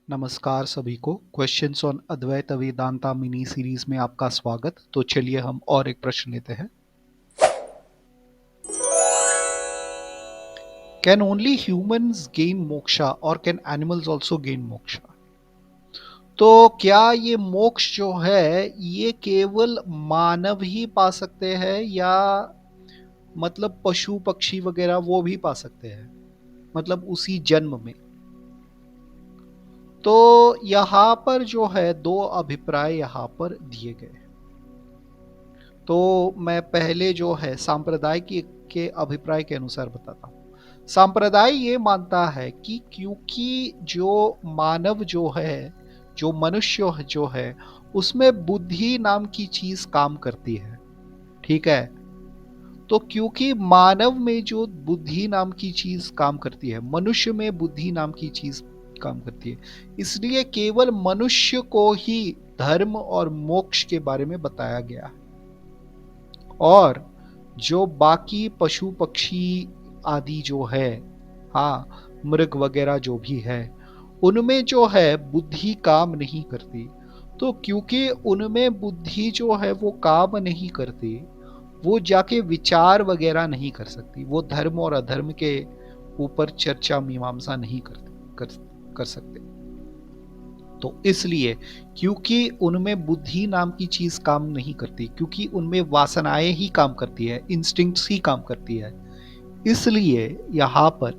नमस्कार सभी को। Questions on Advaita Vedanta mini series में आपका स्वागत। तो चलिए हम और एक प्रश्न लेते हैं। Can only humans gain moksha और can animals also gain moksha? तो क्या ये मोक्ष जो है ये केवल मानव ही पा सकते हैं या मतलब पशु पक्षी वगैरह वो भी पा सकते हैं, मतलब उसी जन्म में? तो यहाँ पर जो है दो अभिप्राय यहाँ पर दिए गए। तो मैं पहले जो है सांप्रदाय के अभिप्राय के अनुसार बताता हूँ। सांप्रदाय ये मानता है कि क्योंकि जो मानव जो है, जो मनुष्य जो है, उसमें बुद्धि नाम की चीज काम करती है। ठीक है। तो क्योंकि मानव में जो बुद्धि नाम की चीज काम करती है, मनुष्य में बुद्धि नाम की चीज काम करती है, इसलिए केवल मनुष्य को ही धर्म और मोक्ष के बारे में बताया गया है। और जो बाकी पशु पक्षी आदि जो है, हाँ, मृग वगैरह जो भी है, उनमें जो है बुद्धि काम नहीं करती। तो क्योंकि उनमें बुद्धि जो है वो काम नहीं करती, वो जाके विचार वगैरह नहीं कर सकती, वो धर्म और अधर्म के ऊपर चर्चा मीमांसा नहीं कर सकते। तो इसलिए क्योंकि उनमें बुद्धि नाम की चीज काम नहीं करती, क्योंकि उनमें वासनाएं ही काम करती है, इंस्टिंक्ट्स ही काम करती है, इसलिए यहाँ पर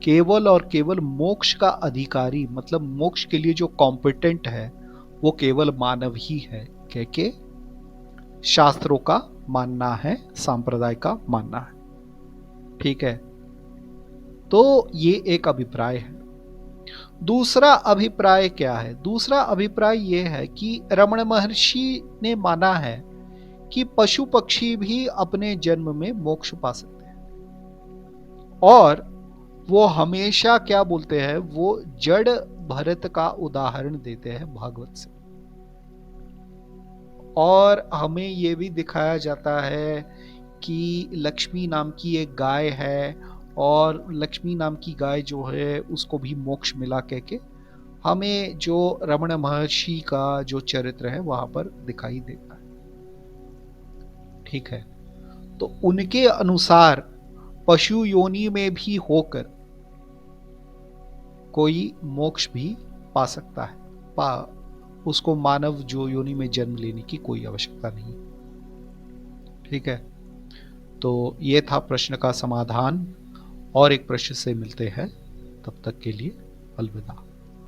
केवल और केवल मोक्ष का अधिकारी, मतलब मोक्ष के लिए जो कॉम्पिटेंट है, वो केवल मानव ही है, कह के शास्त्रों का मानना है, सांप्रदाय का मानना है। ठीक है। तो ये एक अभिप्राय है। दूसरा अभिप्राय क्या है? दूसरा अभिप्राय यह है कि रमण महर्षि ने माना है कि पशु पक्षी भी अपने जन्म में मोक्ष पा सकते हैं। और वो हमेशा क्या बोलते हैं, वो जड़ भरत का उदाहरण देते हैं भागवत से। और हमें ये भी दिखाया जाता है कि लक्ष्मी नाम की एक गाय है, और लक्ष्मी नाम की गाय जो है उसको भी मोक्ष मिला, कह के हमें जो रमण महर्षि का जो चरित्र है वहां पर दिखाई देता है। ठीक है। तो उनके अनुसार पशु योनि में भी होकर कोई मोक्ष भी पा सकता है, उसको मानव जो योनि में जन्म लेने की कोई आवश्यकता नहीं। ठीक है। तो ये था प्रश्न का समाधान। और एक प्रश्न से मिलते हैं, तब तक के लिए अलविदा।